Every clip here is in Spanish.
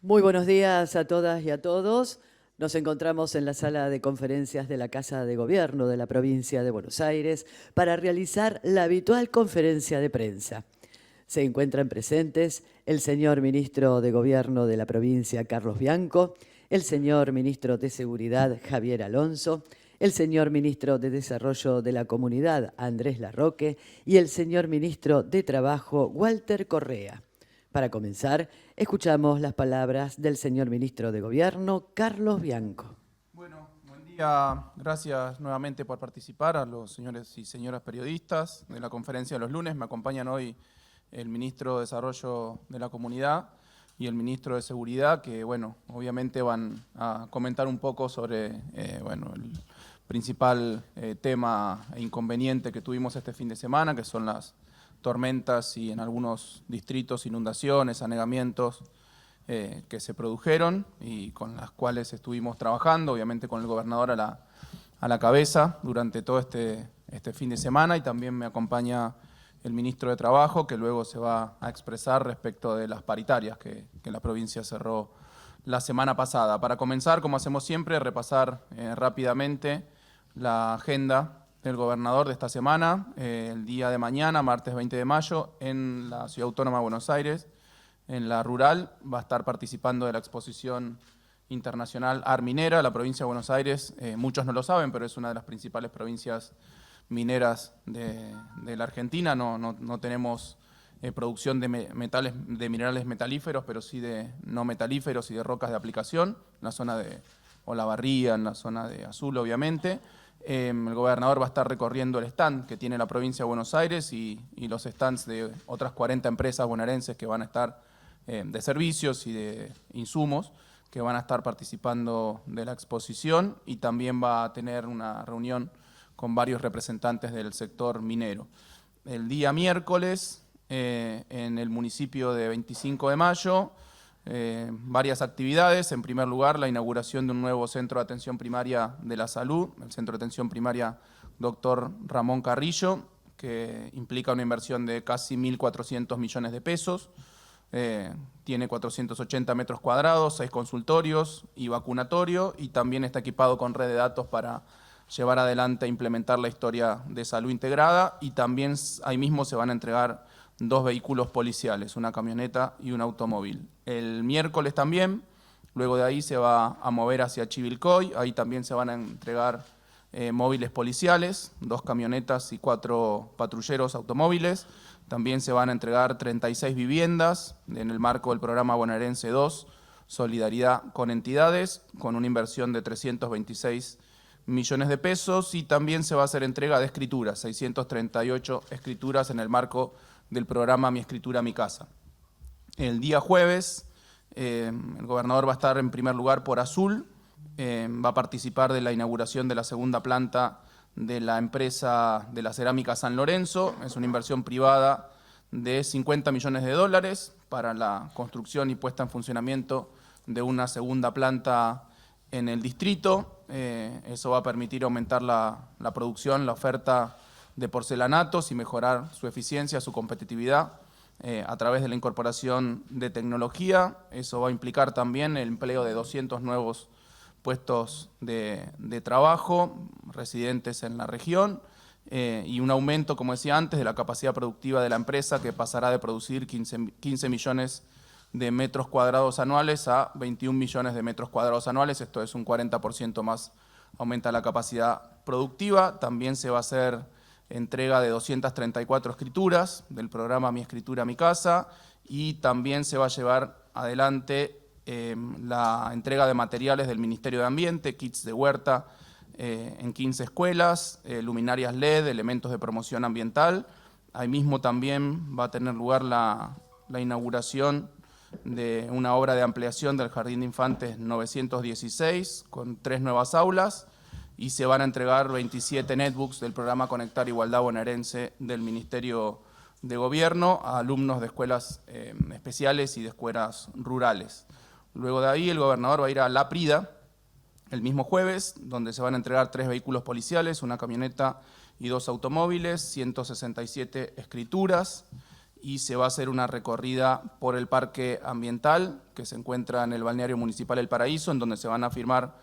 Muy buenos días a todas y a todos. Nos encontramos en la sala de conferencias de la Casa de Gobierno de la provincia de Buenos Aires para realizar la habitual conferencia de prensa. Se encuentran presentes el señor ministro de Gobierno de la provincia, Carlos Bianco, el señor ministro de Seguridad, Javier Alonso, el señor ministro de Desarrollo de la Comunidad, Andrés Larroque, y el señor ministro de Trabajo, Walter Correa. Para comenzar, escuchamos las palabras del señor ministro de Gobierno, Carlos Bianco. Bueno, buen día. Gracias nuevamente por participar a los señores y señoras periodistas de la conferencia de los lunes. Me acompañan hoy el ministro de Desarrollo de la Comunidad y el ministro de Seguridad, que obviamente van a comentar un poco sobre el principal tema e inconveniente que tuvimos este fin de semana, que son las tormentas y en algunos distritos inundaciones, anegamientos que se produjeron y con las cuales estuvimos trabajando, obviamente con el gobernador a la cabeza durante todo este fin de semana, y también me acompaña el ministro de Trabajo, que luego se va a expresar respecto de las paritarias que la provincia cerró la semana pasada. Para comenzar, como hacemos siempre, repasar rápidamente la agenda del gobernador de esta semana. El día de mañana, martes 20 de mayo, en la Ciudad Autónoma de Buenos Aires, en la rural, va a estar participando de la exposición internacional Arminera. La provincia de Buenos Aires, muchos no lo saben, pero es una de las principales provincias mineras de la Argentina. No tenemos producción de minerales metalíferos, pero sí de no metalíferos y de rocas de aplicación, en la zona de Olavarría, en la zona de Azul, obviamente. El gobernador va a estar recorriendo el stand que tiene la provincia de Buenos Aires y los stands de otras 40 empresas bonaerenses que van a estar de servicios y de insumos, que van a estar participando de la exposición, y también va a tener una reunión con varios representantes del sector minero. El día miércoles, en el municipio de 25 de mayo, varias actividades. En primer lugar, la inauguración de un nuevo centro de atención primaria de la salud, el Centro de Atención Primaria Dr. Ramón Carrillo, que implica una inversión de casi 1.400 millones de pesos. Tiene 480 metros cuadrados, 6 consultorios y vacunatorio, y también está equipado con red de datos para llevar adelante e implementar la historia de salud integrada, y también ahí mismo se van a entregar 2 vehículos policiales, una camioneta y un automóvil. El miércoles también, luego de ahí se va a mover hacia Chivilcoy, ahí también se van a entregar móviles policiales, 2 camionetas y 4 patrulleros automóviles. También se van a entregar 36 viviendas en el marco del programa Bonaerense 2, Solidaridad con Entidades, con una inversión de 326 millones de pesos, y también se va a hacer entrega de escrituras, 638 escrituras en el marco del programa Mi Escritura, Mi Casa. El día jueves, el gobernador va a estar en primer lugar por Azul, va a participar de la inauguración de la segunda planta de la empresa de la cerámica San Lorenzo. Es una inversión privada de 50 millones de dólares para la construcción y puesta en funcionamiento de una segunda planta en el distrito. Eso va a permitir aumentar la producción, la oferta de porcelanatos y mejorar su eficiencia, su competitividad a través de la incorporación de tecnología. Eso va a implicar también el empleo de 200 nuevos puestos de trabajo residentes en la región, y un aumento, como decía antes, de la capacidad productiva de la empresa, que pasará de producir 15 millones de metros cuadrados anuales a 21 millones de metros cuadrados anuales. Esto es un 40% más, aumenta la capacidad productiva. También se va a hacer entrega de 234 escrituras del programa Mi Escritura, Mi Casa, y también se va a llevar adelante la entrega de materiales del Ministerio de Ambiente, kits de huerta en 15 escuelas, luminarias LED, elementos de promoción ambiental. Ahí mismo también va a tener lugar la inauguración de una obra de ampliación del Jardín de Infantes 916 con 3 nuevas aulas, y se van a entregar 27 netbooks del programa Conectar Igualdad Bonaerense del Ministerio de Gobierno a alumnos de escuelas especiales y de escuelas rurales. Luego de ahí el gobernador va a ir a La Prida el mismo jueves, donde se van a entregar 3 vehículos policiales, una camioneta y 2 automóviles, 167 escrituras. y se va a hacer una recorrida por el parque ambiental que se encuentra en el balneario municipal El Paraíso, en donde se van a firmar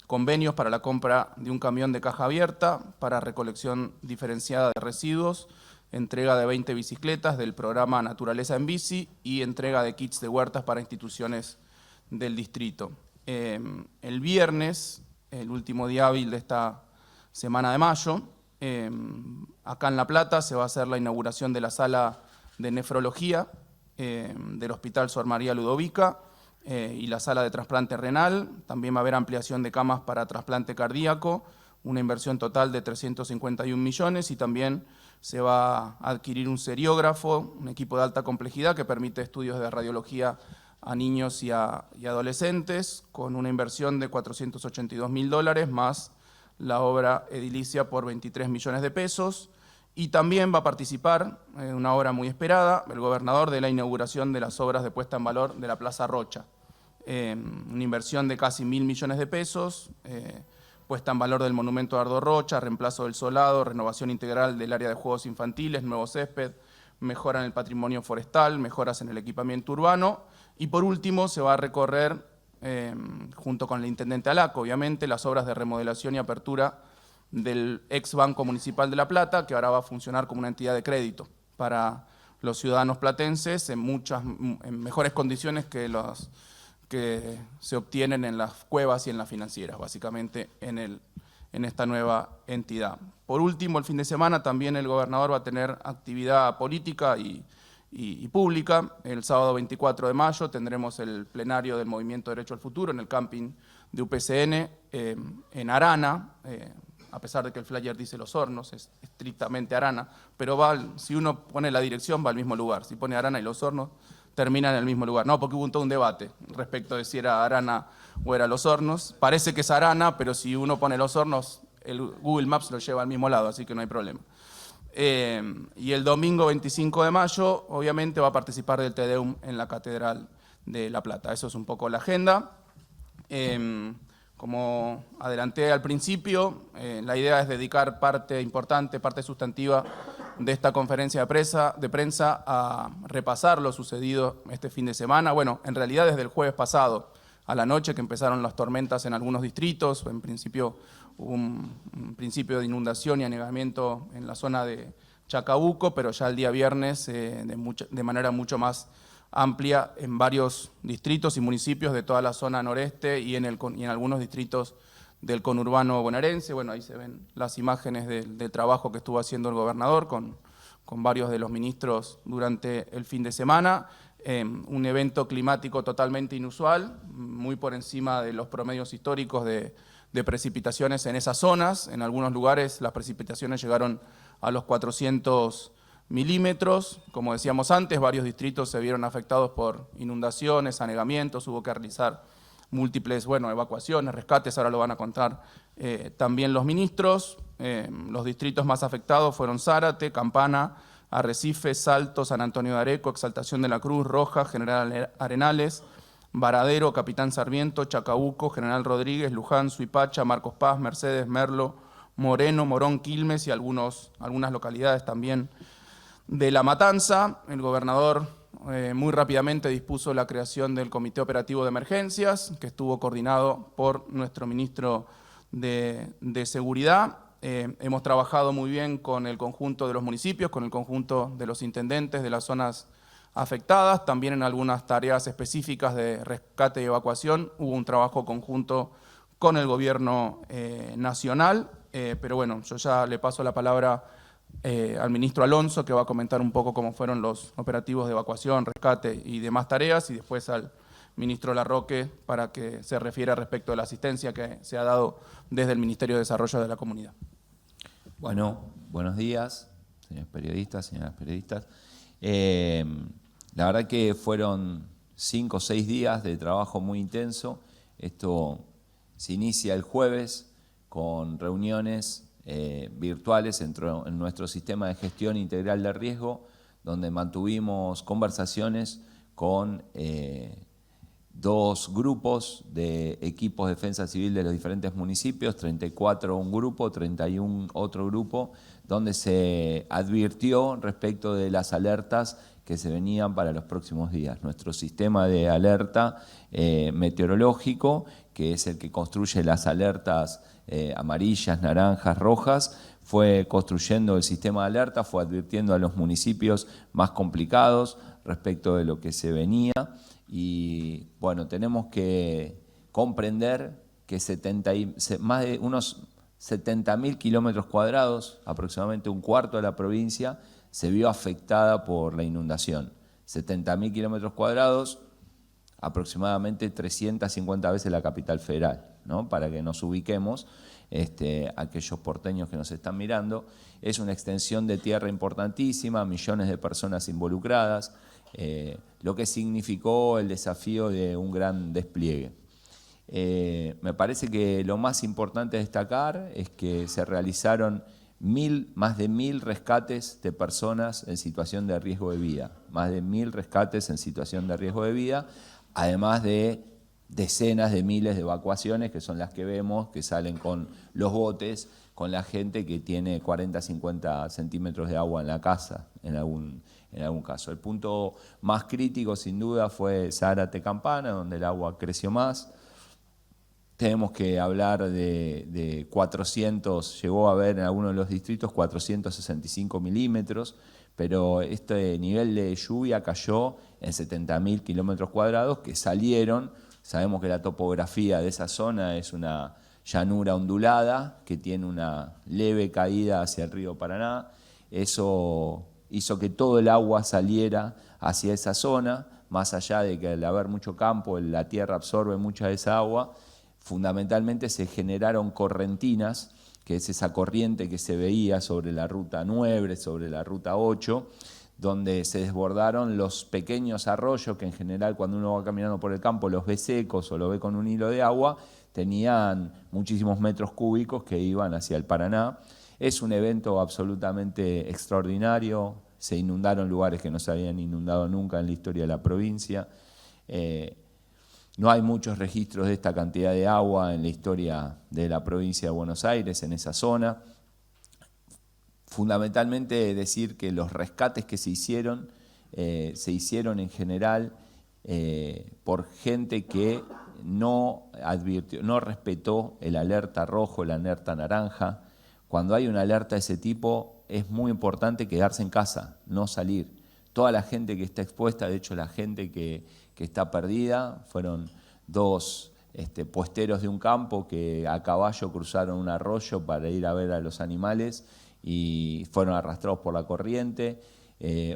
convenios para la compra de un camión de caja abierta para recolección diferenciada de residuos, entrega de 20 bicicletas del programa Naturaleza en Bici y entrega de kits de huertas para instituciones del distrito. El viernes, el último día hábil de esta semana de mayo, acá en La Plata se va a hacer la inauguración de la sala de nefrología del Hospital Sor María Ludovica y la sala de trasplante renal. También va a haber ampliación de camas para trasplante cardíaco, una inversión total de 351 millones y también se va a adquirir un seriógrafo, un equipo de alta complejidad que permite estudios de radiología a niños y adolescentes con una inversión de $482.000 más la obra edilicia por 23 millones de pesos. Y también va a participar, una obra muy esperada, el gobernador de la inauguración de las obras de puesta en valor de la Plaza Rocha. Una inversión de casi 1.000 millones de pesos, puesta en valor del monumento Ardo Rocha, reemplazo del solado, renovación integral del área de juegos infantiles, nuevo césped, mejora en el patrimonio forestal, mejoras en el equipamiento urbano. Y por último se va a recorrer, junto con el intendente Alaco, obviamente, las obras de remodelación y apertura del ex Banco Municipal de La Plata, que ahora va a funcionar como una entidad de crédito para los ciudadanos platenses en mejores condiciones que los que se obtienen en las cuevas y en las financieras, básicamente en esta nueva entidad. Por último, el fin de semana también el gobernador va a tener actividad política y pública. El sábado 24 de mayo tendremos el plenario del Movimiento Derecho al Futuro en el camping de UPCN en Arana, a pesar de que el flyer dice Los Hornos, es estrictamente Arana, pero si uno pone la dirección va al mismo lugar. Si pone Arana y Los Hornos, termina en el mismo lugar. No, porque hubo todo un debate respecto de si era Arana o era Los Hornos. Parece que es Arana, pero si uno pone Los Hornos, el Google Maps lo lleva al mismo lado, así que no hay problema. Y el domingo 25 de mayo, obviamente, va a participar del Te Deum en la Catedral de La Plata. Eso es un poco la agenda. Como adelanté al principio, la idea es dedicar parte importante, parte sustantiva de esta conferencia de prensa a repasar lo sucedido este fin de semana. Bueno, en realidad desde el jueves pasado a la noche que empezaron las tormentas en algunos distritos, en principio hubo un principio de inundación y anegamiento en la zona de Chacabuco, pero ya el día viernes de manera mucho más amplia en varios distritos y municipios de toda la zona noreste y en algunos distritos del conurbano bonaerense. Bueno, ahí se ven las imágenes del trabajo que estuvo haciendo el gobernador con varios de los ministros durante el fin de semana. Un evento climático totalmente inusual, muy por encima de los promedios históricos de precipitaciones en esas zonas. En algunos lugares las precipitaciones llegaron a los 400 milímetros. Como decíamos antes, varios distritos se vieron afectados por inundaciones, anegamientos, hubo que realizar múltiples evacuaciones, rescates, ahora lo van a contar también los ministros. Los distritos más afectados fueron Zárate, Campana, Arrecife, Salto, San Antonio de Areco, Exaltación de la Cruz, Roja, General Arenales, Varadero, Capitán Sarmiento, Chacabuco, General Rodríguez, Luján, Suipacha, Marcos Paz, Mercedes, Merlo, Moreno, Morón, Quilmes y algunas localidades también de La Matanza. El gobernador muy rápidamente dispuso la creación del Comité Operativo de Emergencias, que estuvo coordinado por nuestro ministro de Seguridad. Hemos trabajado muy bien con el conjunto de los municipios, con el conjunto de los intendentes de las zonas afectadas, también en algunas tareas específicas de rescate y evacuación. Hubo un trabajo conjunto con el gobierno nacional, pero bueno, yo ya le paso la palabra al ministro Alonso, que va a comentar un poco cómo fueron los operativos de evacuación, rescate y demás tareas, y después al ministro Larroque para que se refiera respecto de la asistencia que se ha dado desde el Ministerio de Desarrollo de la Comunidad. Bueno, buenos días, señores periodistas, señoras periodistas. La verdad que fueron 5 o 6 días de trabajo muy intenso. Esto se inicia el jueves con reuniones virtuales en nuestro sistema de gestión integral de riesgo, donde mantuvimos conversaciones con 2 grupos de equipos de defensa civil de los diferentes municipios, 34 un grupo, 31 otro grupo, donde se advirtió respecto de las alertas que se venían para los próximos días. Nuestro sistema de alerta meteorológico, que es el que construye las alertas amarillas, naranjas, rojas, fue construyendo el sistema de alerta, fue advirtiendo a los municipios más complicados respecto de lo que se venía. Y bueno, tenemos que comprender que más de unos 70.000 kilómetros cuadrados, aproximadamente un cuarto de la provincia, se vio afectada por la inundación. 70.000 kilómetros cuadrados, aproximadamente 350 veces la capital federal, ¿no? Para que nos ubiquemos, aquellos porteños que nos están mirando. Es una extensión de tierra importantísima, millones de personas involucradas, lo que significó el desafío de un gran despliegue. Me parece que lo más importante a destacar es que se realizaron más de 1.000 rescates de personas en situación de riesgo de vida, más de 1.000 rescates en situación de riesgo de vida, además de decenas de miles de evacuaciones, que son las que vemos, que salen con los botes, con la gente que tiene 40, 50 centímetros de agua en la casa, en algún caso. El punto más crítico, sin duda, fue Zárate-Campana, donde el agua creció más. Tenemos que hablar de 400, llegó a haber en algunos de los distritos 465 milímetros, pero este nivel de lluvia cayó en 70.000 kilómetros cuadrados que salieron. Sabemos que la topografía de esa zona es una llanura ondulada que tiene una leve caída hacia el río Paraná. Eso hizo que todo el agua saliera hacia esa zona, más allá de que al haber mucho campo, la tierra absorbe mucha de esa agua. Fundamentalmente se generaron correntinas, que es esa corriente que se veía sobre la ruta 9, sobre la ruta 8, donde se desbordaron los pequeños arroyos que en general cuando uno va caminando por el campo los ve secos o lo ve con un hilo de agua, tenían muchísimos metros cúbicos que iban hacia el Paraná. Es un evento absolutamente extraordinario, se inundaron lugares que no se habían inundado nunca en la historia de la provincia. No hay muchos registros de esta cantidad de agua en la historia de la provincia de Buenos Aires, en esa zona. Fundamentalmente decir que los rescates que se hicieron en general por gente que no respetó el alerta rojo, el alerta naranja. Cuando hay una alerta de ese tipo es muy importante quedarse en casa, no salir. Toda la gente que está expuesta, de hecho la gente que está perdida, fueron 2 puesteros de un campo que a caballo cruzaron un arroyo para ir a ver a los animales y fueron arrastrados por la corriente.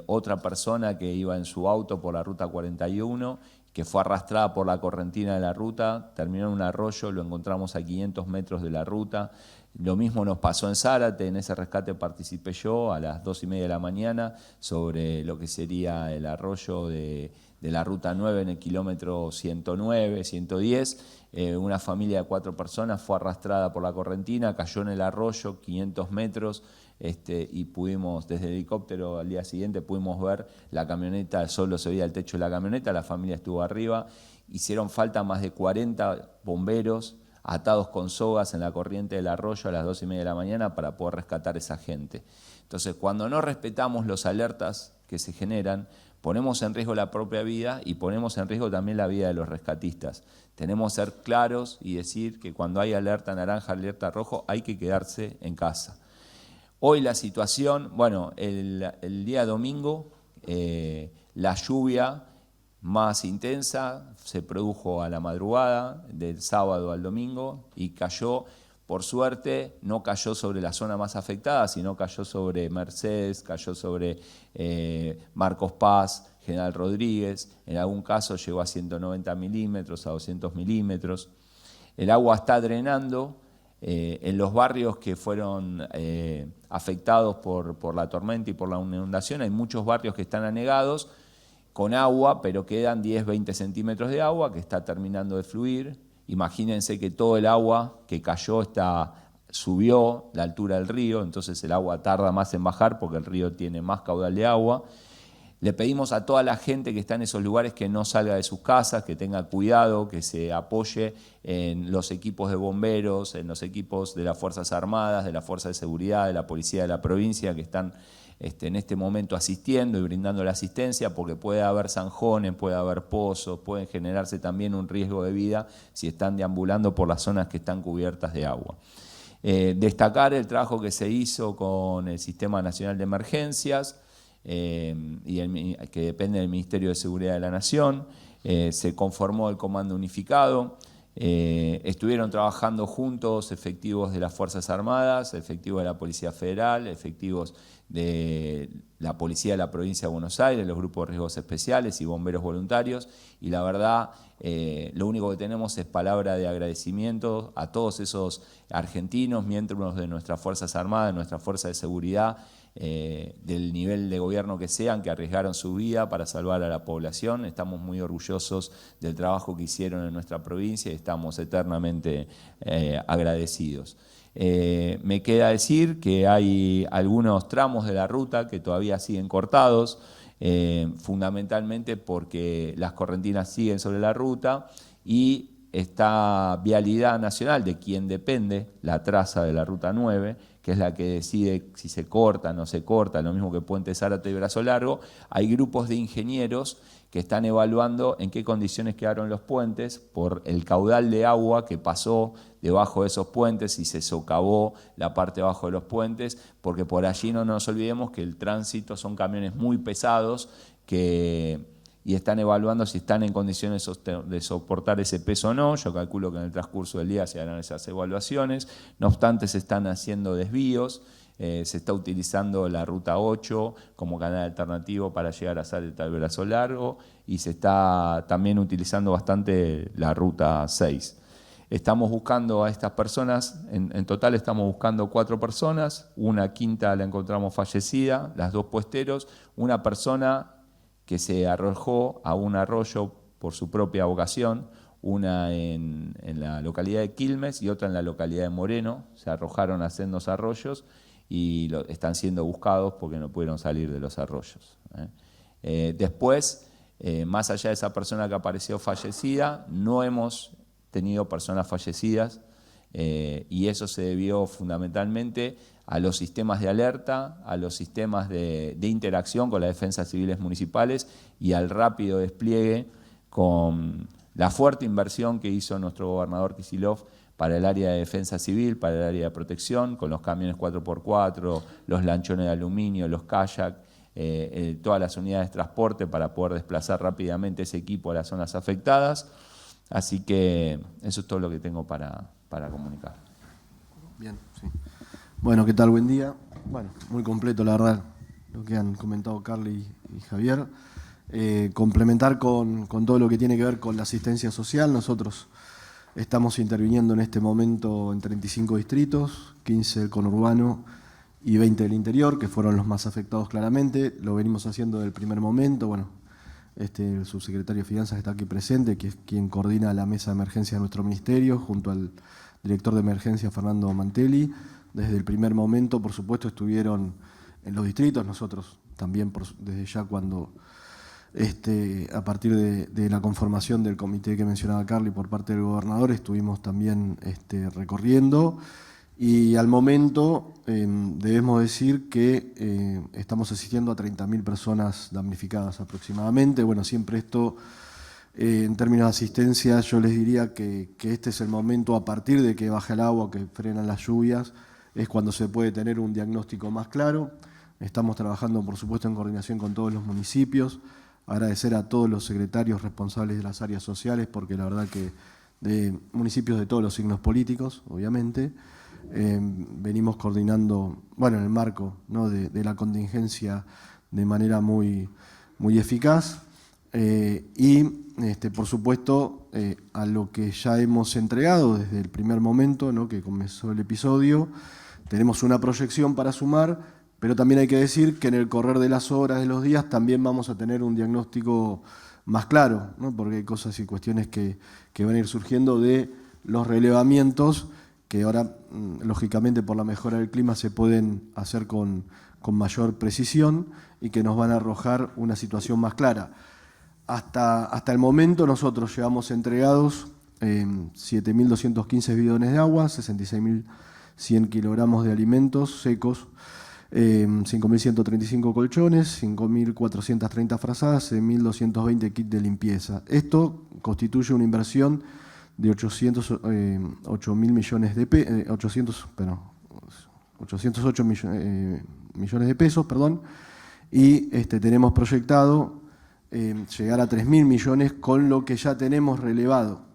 Otra persona que iba en su auto por la ruta 41, que fue arrastrada por la correntina de la ruta, terminó en un arroyo, lo encontramos a 500 metros de la ruta. Lo mismo nos pasó en Zárate, en ese rescate participé yo a las 2:30 de la mañana sobre lo que sería el arroyo de la ruta 9 en el kilómetro 109, 110. Una familia de 4 personas fue arrastrada por la correntina, cayó en el arroyo, 500 metros, y pudimos, desde el helicóptero al día siguiente, pudimos ver la camioneta, solo se veía el techo de la camioneta, la familia estuvo arriba. Hicieron falta más de 40 bomberos atados con sogas en la corriente del arroyo a las 2:30 de la mañana para poder rescatar a esa gente. Entonces, cuando no respetamos los alertas que se generan, ponemos en riesgo la propia vida y ponemos en riesgo también la vida de los rescatistas. Tenemos que ser claros y decir que cuando hay alerta naranja, alerta rojo, hay que quedarse en casa. Hoy la situación, bueno, el día domingo, la lluvia más intensa se produjo a la madrugada del sábado al domingo y cayó, por suerte, no cayó sobre la zona más afectada, sino cayó sobre Mercedes, cayó sobre Marcos Paz, General Rodríguez, en algún caso llegó a 190 milímetros, a 200 milímetros. El agua está drenando en los barrios que fueron afectados por la tormenta y por la inundación. Hay muchos barrios que están anegados con agua, pero quedan 10, 20 centímetros de agua que está terminando de fluir. Imagínense que todo el agua que cayó subió la altura del río, entonces el agua tarda más en bajar porque el río tiene más caudal de agua. Le pedimos a toda la gente que está en esos lugares que no salga de sus casas, que tenga cuidado, que se apoye en los equipos de bomberos, en los equipos de las Fuerzas Armadas, de la Fuerza de Seguridad, de la Policía de la provincia, que están en este momento asistiendo y brindando la asistencia, porque puede haber zanjones, puede haber pozos, pueden generarse también un riesgo de vida si están deambulando por las zonas que están cubiertas de agua. Destacar el trabajo que se hizo con el Sistema Nacional de Emergencias, que depende del Ministerio de Seguridad de la Nación. Se conformó el Comando Unificado. Estuvieron trabajando juntos efectivos de las Fuerzas Armadas, efectivos de la Policía Federal, efectivos de la Policía de la Provincia de Buenos Aires, los grupos de riesgos especiales y bomberos voluntarios, y la verdad lo único que tenemos es palabra de agradecimiento a todos esos argentinos, miembros de nuestras Fuerzas Armadas, de nuestra Fuerza de Seguridad, del nivel de gobierno que sean, que arriesgaron su vida para salvar a la población. Estamos muy orgullosos del trabajo que hicieron en nuestra provincia y estamos eternamente agradecidos. Me queda decir que hay algunos tramos de la ruta que todavía siguen cortados, fundamentalmente porque las correntinas siguen sobre la ruta y esta vialidad nacional, de quien depende la traza de la Ruta 9, que es la que decide si se corta o no se corta, lo mismo que Puente Zárate y Brazo Largo. Hay grupos de ingenieros que están evaluando en qué condiciones quedaron los puentes por el caudal de agua que pasó debajo de esos puentes y se socavó la parte de abajo de los puentes, porque por allí no nos olvidemos que el tránsito son camiones muy pesados y están evaluando si están en condiciones de soportar ese peso o no. Yo calculo que en el transcurso del día se harán esas evaluaciones. No obstante, se están haciendo desvíos. Se está utilizando la Ruta 8 como canal alternativo para llegar a Salta y Brazo Largo, y se está también utilizando bastante la Ruta 6. Estamos buscando a estas personas, en total estamos buscando 4 personas, una quinta la encontramos fallecida, las 2 puesteros, una persona que se arrojó a un arroyo por su propia vocación, una en la localidad de Quilmes y otra en la localidad de Moreno. Se arrojaron a sendos arroyos y están siendo buscados porque no pudieron salir de los arroyos. Después, más allá de esa persona que apareció fallecida, no hemos tenido personas fallecidas, y eso se debió fundamentalmente a los sistemas de alerta, a los sistemas de interacción con las defensas civiles municipales y al rápido despliegue con la fuerte inversión que hizo nuestro gobernador Kicillof para el área de defensa civil, para el área de protección, con los camiones 4x4, los lanchones de aluminio, los kayak, todas las unidades de transporte para poder desplazar rápidamente ese equipo a las zonas afectadas. Así que eso es todo lo que tengo para comunicar. Bien, sí. Bueno, ¿qué tal? Buen día. Bueno, muy completo, la verdad, lo que han comentado Carly y Javier. Complementar con todo lo que tiene que ver con la asistencia social. Nosotros estamos interviniendo en este momento en 35 distritos, 15 del conurbano y 20 del interior, que fueron los más afectados claramente. Lo venimos haciendo desde el primer momento. Bueno, el subsecretario de Finanzas está aquí presente, que es quien coordina la mesa de emergencia de nuestro ministerio, junto al director de emergencia, Fernando Mantelli. Desde el primer momento, por supuesto, estuvieron en los distritos. Nosotros también, desde ya cuando, a partir de la conformación del comité que mencionaba Carly por parte del gobernador, estuvimos también recorriendo. Y al momento debemos decir que estamos asistiendo a 30.000 personas damnificadas aproximadamente. Bueno, siempre esto, en términos de asistencia, yo les diría que este es el momento, a partir de que baja el agua, que frenan las lluvias, es cuando se puede tener un diagnóstico más claro. Estamos trabajando, por supuesto, en coordinación con todos los municipios. Agradecer a todos los secretarios responsables de las áreas sociales, porque la verdad que de municipios de todos los signos políticos, obviamente, venimos coordinando, bueno, en el marco, ¿no?, de la contingencia de manera muy eficaz. Y, por supuesto, a lo que ya hemos entregado desde el primer momento, ¿no?, que comenzó el episodio, tenemos una proyección para sumar, pero también hay que decir que en el correr de las horas, de los días, también vamos a tener un diagnóstico más claro, ¿no?, porque hay cosas y cuestiones que van a ir surgiendo de los relevamientos que ahora, lógicamente, por la mejora del clima se pueden hacer con con mayor precisión y que nos van a arrojar una situación más clara. Hasta el momento nosotros llevamos entregados 7.215 bidones de agua, 66.100 kilogramos de alimentos secos, 5.135 colchones, 5.430 frazadas, 6.220 kits de limpieza. Esto constituye una inversión de 808 millones de pesos, y tenemos proyectado llegar a 3.000 millones con lo que ya tenemos relevado.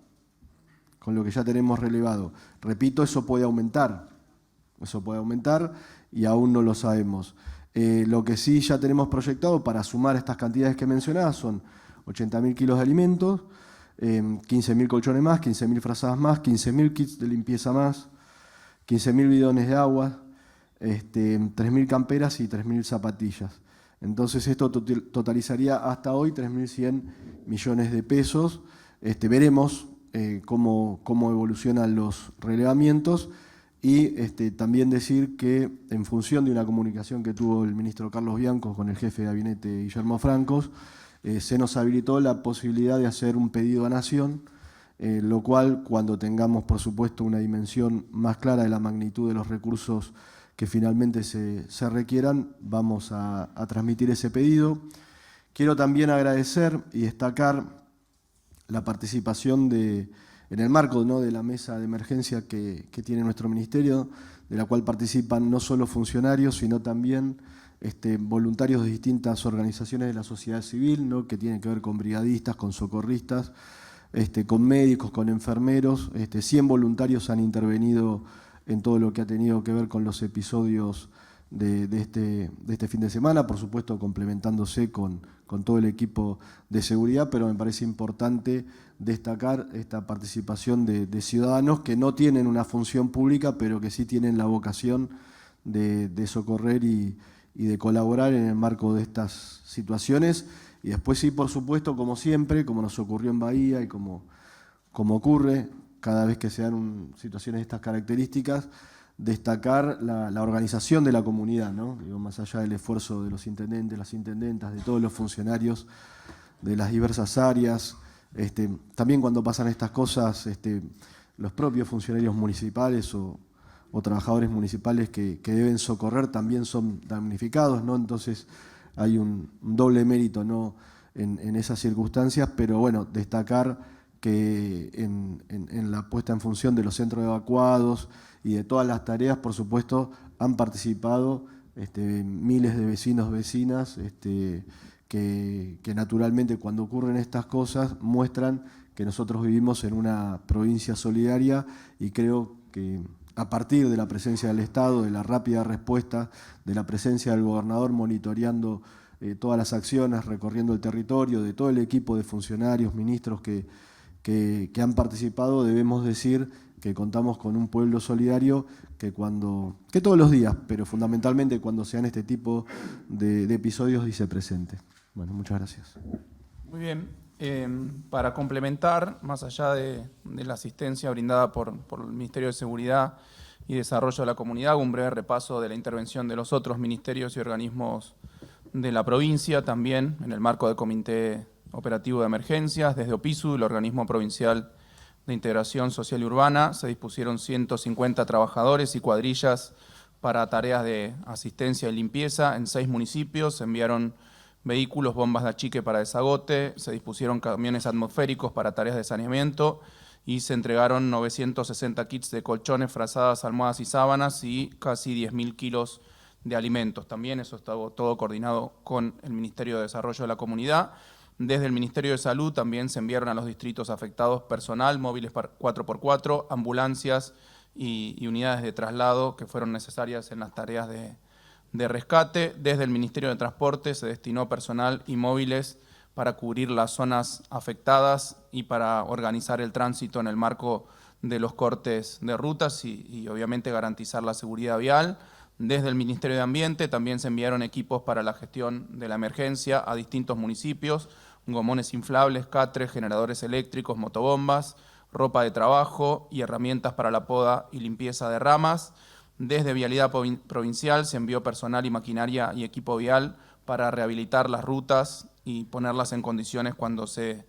Repito, eso puede aumentar y aún no lo sabemos. Lo que sí ya tenemos proyectado para sumar estas cantidades que mencionaba son 80.000 kilos de alimentos, 15.000 colchones más, 15.000 frazadas más, 15.000 kits de limpieza más, 15.000 bidones de agua, 3.000 camperas y 3.000 zapatillas. Entonces esto totalizaría hasta hoy 3.100 millones de pesos. Veremos cómo evolucionan los relevamientos y también decir que en función de una comunicación que tuvo el ministro Carlos Bianco con el jefe de gabinete Guillermo Francos, se nos habilitó la posibilidad de hacer un pedido a Nación, lo cual cuando tengamos por supuesto una dimensión más clara de la magnitud de los recursos que finalmente se requieran, vamos a transmitir ese pedido. Quiero también agradecer y destacar la participación en el marco, ¿no?, de la mesa de emergencia que tiene nuestro ministerio, de la cual participan no solo funcionarios, sino también voluntarios de distintas organizaciones de la sociedad civil, ¿no?, que tienen que ver con brigadistas, con socorristas, con médicos, con enfermeros. 100 voluntarios han intervenido en todo lo que ha tenido que ver con los episodios de este fin de semana, por supuesto complementándose con todo el equipo de seguridad, pero me parece importante destacar esta participación de ciudadanos que no tienen una función pública, pero que sí tienen la vocación de socorrer y de colaborar en el marco de estas situaciones. Y después sí, por supuesto, como siempre, como nos ocurrió en Bahía y como ocurre cada vez que se dan situaciones de estas características, destacar la organización de la comunidad, ¿no? Digo, más allá del esfuerzo de los intendentes, las intendentas, de todos los funcionarios de las diversas áreas. También cuando pasan estas cosas, los propios funcionarios municipales o trabajadores municipales que deben socorrer también son damnificados, ¿no? Entonces hay un doble mérito, ¿no?, en esas circunstancias, pero bueno, destacar que en la puesta en función de los centros evacuados y de todas las tareas, por supuesto, han participado miles de vecinos, vecinas, que naturalmente cuando ocurren estas cosas muestran que nosotros vivimos en una provincia solidaria, y creo que a partir de la presencia del Estado, de la rápida respuesta, de la presencia del gobernador monitoreando todas las acciones, recorriendo el territorio, de todo el equipo de funcionarios, ministros que han participado, debemos decir que contamos con un pueblo solidario que todos los días, pero fundamentalmente cuando sean este tipo de episodios, dice presente. Bueno, muchas gracias. Muy bien. Para complementar, más allá de la asistencia brindada por el Ministerio de Seguridad y Desarrollo de la Comunidad, un breve repaso de la intervención de los otros ministerios y organismos de la provincia, también en el marco del Comité Operativo de Emergencias. Desde OPISU, el Organismo Provincial de Integración Social y Urbana, se dispusieron 150 trabajadores y cuadrillas para tareas de asistencia y limpieza en 6 municipios. Se enviaron vehículos, bombas de achique para desagote, se dispusieron camiones atmosféricos para tareas de saneamiento y se entregaron 960 kits de colchones, frazadas, almohadas y sábanas y casi 10.000 kilos de alimentos. También eso está todo coordinado con el Ministerio de Desarrollo de la Comunidad. Desde el Ministerio de Salud también se enviaron a los distritos afectados personal, móviles 4x4, ambulancias y unidades de traslado que fueron necesarias en las tareas de rescate. Desde el Ministerio de Transporte se destinó personal y móviles para cubrir las zonas afectadas y para organizar el tránsito en el marco de los cortes de rutas y obviamente garantizar la seguridad vial. Desde el Ministerio de Ambiente también se enviaron equipos para la gestión de la emergencia a distintos municipios, gomones inflables, catres, generadores eléctricos, motobombas, ropa de trabajo y herramientas para la poda y limpieza de ramas. Desde Vialidad Provincial se envió personal y maquinaria y equipo vial para rehabilitar las rutas y ponerlas en condiciones cuando se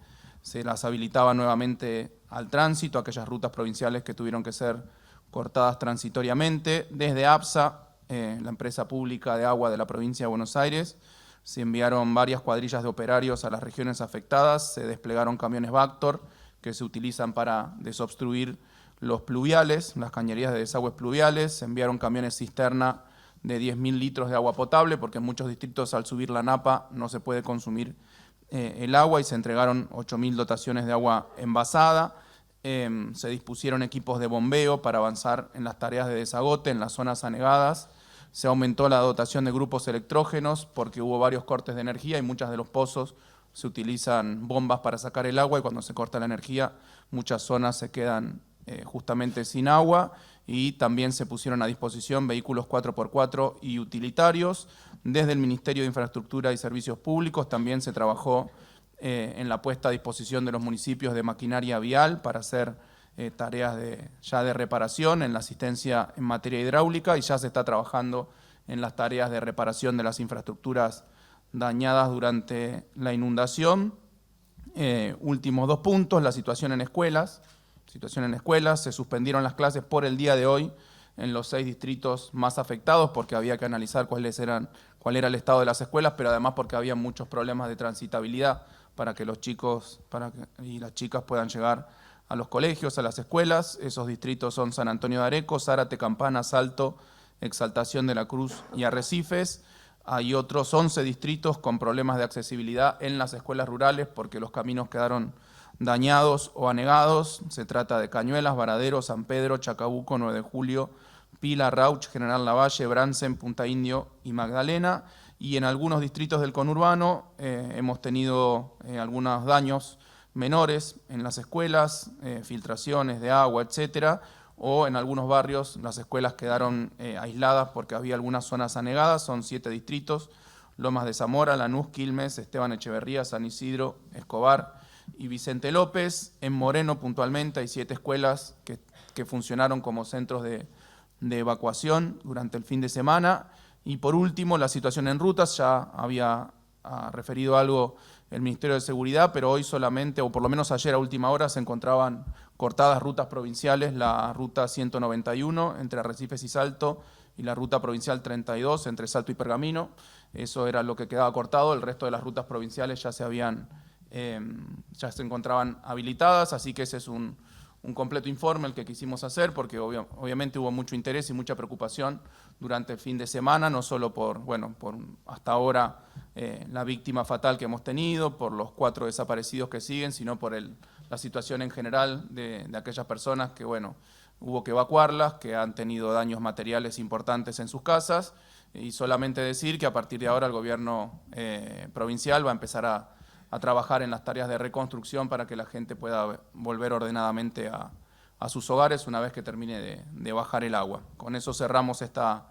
las habilitaba nuevamente al tránsito, aquellas rutas provinciales que tuvieron que ser cortadas transitoriamente. Desde APSA, la empresa pública de agua de la provincia de Buenos Aires, se enviaron varias cuadrillas de operarios a las regiones afectadas, se desplegaron camiones Vactor que se utilizan para desobstruir los pluviales, las cañerías de desagües pluviales, se enviaron camiones cisterna de 10.000 litros de agua potable, porque en muchos distritos al subir la napa no se puede consumir el agua, y se entregaron 8.000 dotaciones de agua envasada. Se dispusieron equipos de bombeo para avanzar en las tareas de desagote en las zonas anegadas. Se aumentó la dotación de grupos electrógenos porque hubo varios cortes de energía y muchos de los pozos se utilizan bombas para sacar el agua, y cuando se corta la energía muchas zonas se quedan justamente sin agua. Y también se pusieron a disposición vehículos 4x4 y utilitarios. Desde el Ministerio de Infraestructura y Servicios Públicos también se trabajó en la puesta a disposición de los municipios de maquinaria vial para hacer tareas ya de reparación en la asistencia en materia hidráulica, y ya se está trabajando en las tareas de reparación de las infraestructuras dañadas durante la inundación. Últimos 2 puntos, la situación en escuelas. Se suspendieron las clases por el día de hoy en los 6 distritos más afectados, porque había que analizar cuál era el estado de las escuelas, pero además porque había muchos problemas de transitabilidad para que los chicos y las chicas puedan llegar a los colegios, a las escuelas. Esos distritos son San Antonio de Areco, Zárate, Campana, Salto, Exaltación de la Cruz y Arrecifes. Hay otros 11 distritos con problemas de accesibilidad en las escuelas rurales porque los caminos quedaron dañados o anegados. Se trata de Cañuelas, Varadero, San Pedro, Chacabuco, 9 de Julio, Pila, Rauch, General Lavalle, Bransen, Punta Indio y Magdalena. Y en algunos distritos del conurbano hemos tenido algunos daños menores en las escuelas, filtraciones de agua, etcétera, o en algunos barrios las escuelas quedaron aisladas porque había algunas zonas anegadas. Son 7 distritos: Lomas de Zamora, Lanús, Quilmes, Esteban Echeverría, San Isidro, Escobar y Vicente López. En Moreno puntualmente hay 7 escuelas que funcionaron como centros de evacuación durante el fin de semana. Y por último, la situación en rutas. Ya había referido algo el Ministerio de Seguridad, pero hoy solamente, o por lo menos ayer a última hora, se encontraban cortadas rutas provinciales: la ruta 191 entre Arrecifes y Salto, y la ruta provincial 32 entre Salto y Pergamino. Eso era lo que quedaba cortado. El resto de las rutas provinciales ya se encontraban habilitadas, así que ese es un completo informe el que quisimos hacer, porque obviamente hubo mucho interés y mucha preocupación durante el fin de semana, no solo por hasta ahora la víctima fatal que hemos tenido, por los 4 desaparecidos que siguen, sino por la situación en general de aquellas personas que hubo que evacuarlas, que han tenido daños materiales importantes en sus casas. Y solamente decir que a partir de ahora el gobierno provincial va a empezar a trabajar en las tareas de reconstrucción para que la gente pueda volver ordenadamente a sus hogares una vez que termine de bajar el agua. Con eso cerramos esta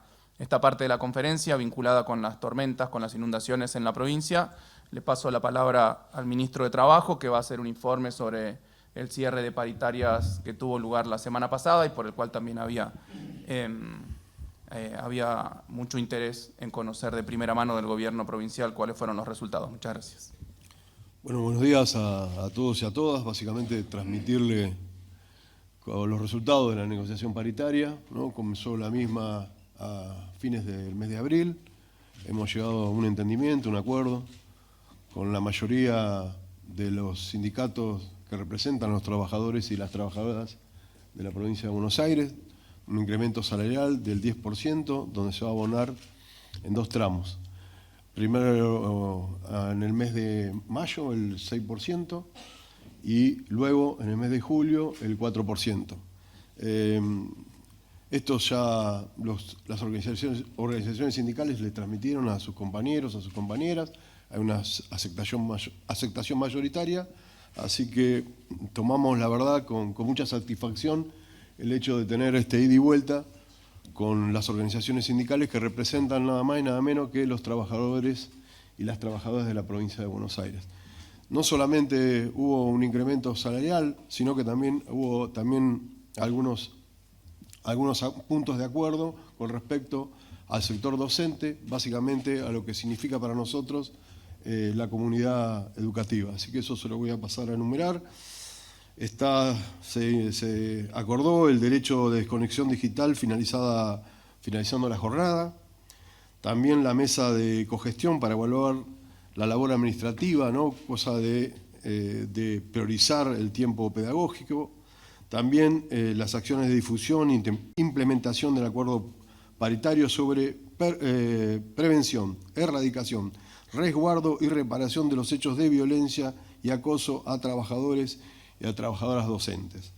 parte de la conferencia vinculada con las tormentas, con las inundaciones en la provincia. Le paso la palabra al ministro de Trabajo, que va a hacer un informe sobre el cierre de paritarias que tuvo lugar la semana pasada y por el cual también había mucho interés en conocer de primera mano del gobierno provincial cuáles fueron los resultados. Muchas gracias. Bueno, buenos días a todos y a todas. Básicamente transmitirle los resultados de la negociación paritaria, ¿no? Comenzó la misma a fines del mes de abril. Hemos llegado a un entendimiento, un acuerdo con la mayoría de los sindicatos que representan a los trabajadores y las trabajadoras de la provincia de Buenos Aires, un incremento salarial del 10%, donde se va a abonar en 2 tramos. Primero en el mes de mayo el 6% y luego en el mes de julio el 4%. Esto ya las organizaciones sindicales le transmitieron a sus compañeros, a sus compañeras. Hay una aceptación mayoritaria, así que tomamos la verdad con mucha satisfacción el hecho de tener este ida y vuelta con las organizaciones sindicales que representan nada más y nada menos que los trabajadores y las trabajadoras de la provincia de Buenos Aires. No solamente hubo un incremento salarial, sino que también hubo algunos algunos puntos de acuerdo con respecto al sector docente, básicamente a lo que significa para nosotros la comunidad educativa. Así que eso se lo voy a pasar a enumerar. Se acordó el derecho de desconexión digital finalizando la jornada. También la mesa de cogestión para evaluar la labor administrativa, ¿no? Cosa de priorizar el tiempo pedagógico. También las acciones de difusión e implementación del acuerdo paritario sobre prevención, erradicación, resguardo y reparación de los hechos de violencia y acoso a trabajadores y a trabajadoras docentes.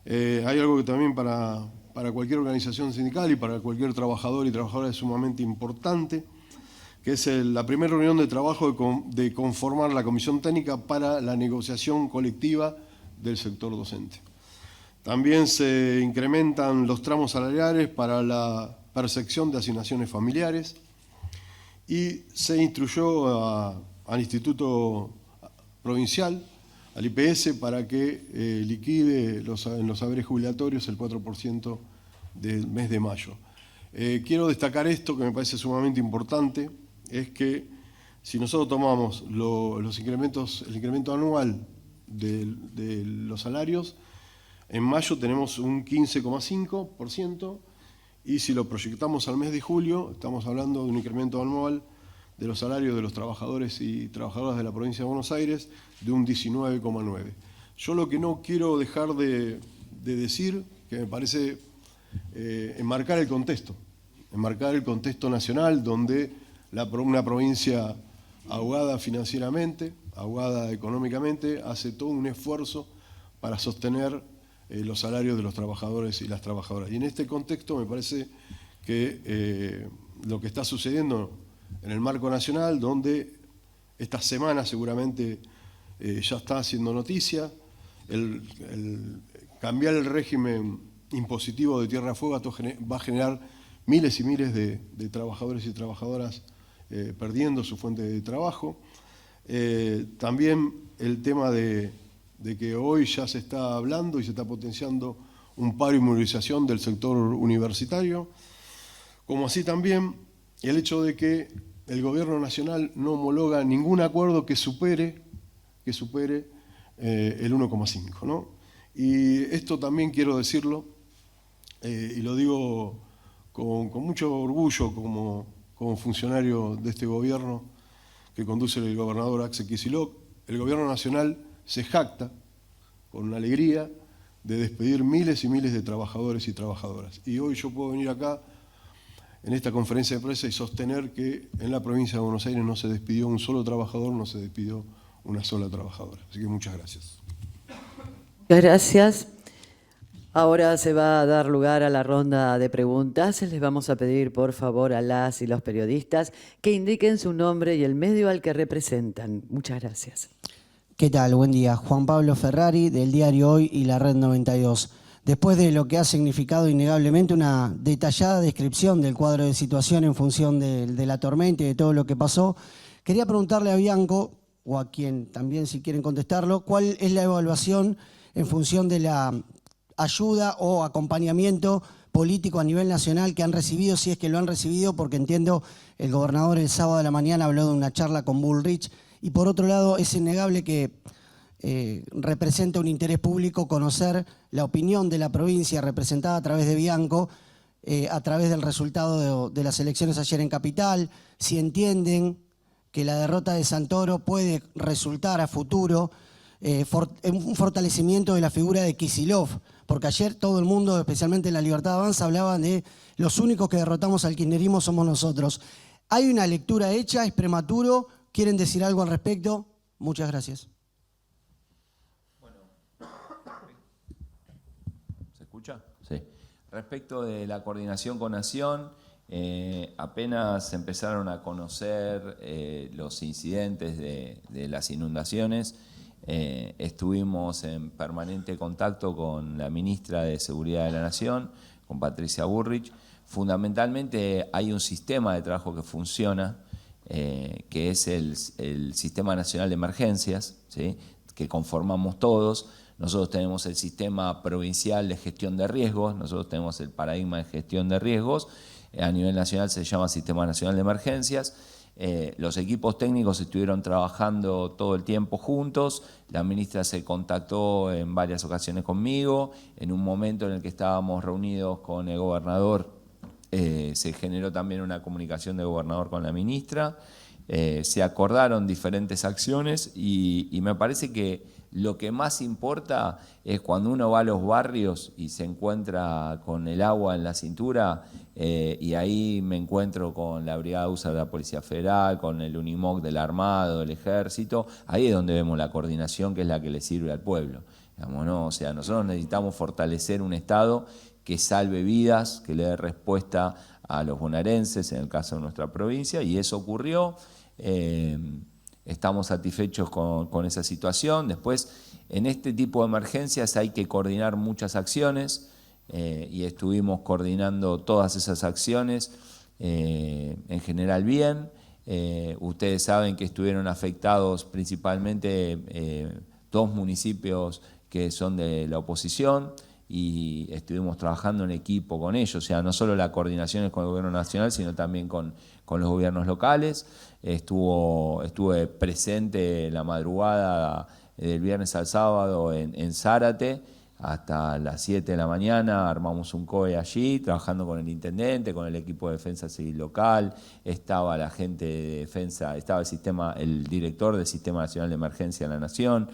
Hay algo que también para cualquier organización sindical y para cualquier trabajador y trabajadora es sumamente importante, que es la primera reunión de trabajo de conformar la comisión técnica para la negociación colectiva del sector docente. También se incrementan los tramos salariales para la percepción de asignaciones familiares y se instruyó al Instituto Provincial, al IPS, para que liquide en los saberes jubilatorios el 4% del mes de mayo. Quiero destacar esto que me parece sumamente importante, es que si nosotros tomamos el incremento anual de los salarios, en mayo tenemos un 15,5%, y si lo proyectamos al mes de julio, estamos hablando de un incremento anual de los salarios de los trabajadores y trabajadoras de la provincia de Buenos Aires de un 19,9%. Yo lo que no quiero dejar de decir, que me parece enmarcar el contexto nacional, donde una provincia ahogada financieramente, ahogada económicamente, hace todo un esfuerzo para sostener los salarios de los trabajadores y las trabajadoras. Y en este contexto me parece que lo que está sucediendo en el marco nacional, donde esta semana seguramente ya está haciendo noticia, el cambiar el régimen impositivo de tierra a fuego va a generar miles y miles de trabajadores y trabajadoras perdiendo su fuente de trabajo. También el tema de que hoy ya se está hablando y se está potenciando un paro y movilización del sector universitario, como así también el hecho de que el gobierno nacional no homologa ningún acuerdo que supere el 1,5, ¿no? Y esto también quiero decirlo, y lo digo con mucho orgullo como funcionario de este gobierno que conduce el gobernador Axel Kicillof. El gobierno nacional se jacta con alegría de despedir miles y miles de trabajadores y trabajadoras. Y hoy yo puedo venir acá en esta conferencia de prensa y sostener que en la provincia de Buenos Aires no se despidió un solo trabajador, no se despidió una sola trabajadora. Así que muchas gracias. Muchas gracias. Ahora se va a dar lugar a la ronda de preguntas. Les vamos a pedir, por favor, a las y los periodistas que indiquen su nombre y el medio al que representan. Muchas gracias. ¿Qué tal? Buen día. Juan Pablo Ferrari, del diario Hoy y la Red 92. Después de lo que ha significado innegablemente una detallada descripción del cuadro de situación en función de la tormenta y de todo lo que pasó, quería preguntarle a Bianco, o a quien también si quieren contestarlo, ¿cuál es la evaluación en función de la ayuda o acompañamiento político a nivel nacional que han recibido, si es que lo han recibido, porque entiendo el gobernador el sábado de la mañana habló de una charla con Bullrich, y por otro lado es innegable que representa un interés público conocer la opinión de la provincia representada a través de Bianco, a través del resultado de las elecciones ayer en Capital, si entienden que la derrota de Santoro puede resultar a futuro en un fortalecimiento de la figura de Kicillof, porque ayer todo el mundo, especialmente en La Libertad Avanza, hablaban de los únicos que derrotamos al kirchnerismo somos nosotros. ¿Hay una lectura hecha? ¿Es prematuro? ¿Quieren decir algo al respecto? Muchas gracias. Bueno, ¿se escucha? Sí. Respecto de la coordinación con Nación, apenas empezaron a conocer los incidentes de las inundaciones, estuvimos en permanente contacto con la ministra de Seguridad de la Nación, con Patricia Bullrich. Fundamentalmente hay un sistema de trabajo que funciona, que es el Sistema Nacional de Emergencias, ¿sí?, que conformamos todos. Nosotros tenemos el sistema provincial de gestión de riesgos, nosotros tenemos el paradigma de gestión de riesgos, a nivel nacional se llama Sistema Nacional de Emergencias. Los equipos técnicos estuvieron trabajando todo el tiempo juntos, la ministra se contactó en varias ocasiones conmigo, en un momento en el que estábamos reunidos con el gobernador, se generó también una comunicación del gobernador con la ministra, se acordaron diferentes acciones y me parece que lo que más importa es cuando uno va a los barrios y se encuentra con el agua en la cintura, y ahí me encuentro con la Brigada USA de la Policía Federal, con el Unimog del Armado, del Ejército, ahí es donde vemos la coordinación que es la que le sirve al pueblo. Digamos, ¿no? O sea, nosotros necesitamos fortalecer un Estado que salve vidas, que le dé respuesta a los bonaerenses, en el caso de nuestra provincia, y eso ocurrió. Estamos satisfechos con esa situación. Después, en este tipo de emergencias hay que coordinar muchas acciones y estuvimos coordinando todas esas acciones en general bien. Ustedes saben que estuvieron afectados principalmente 2 municipios que son de la oposición y estuvimos trabajando en equipo con ellos, o sea, no solo la coordinación es con el gobierno nacional, sino también con los gobiernos locales. Estuve presente la madrugada del viernes al sábado en Zárate, hasta las 7 de la mañana, armamos un COE allí, trabajando con el intendente, con el equipo de defensa civil local, estaba la gente de defensa, estaba el director del Sistema Nacional de Emergencia de la Nación.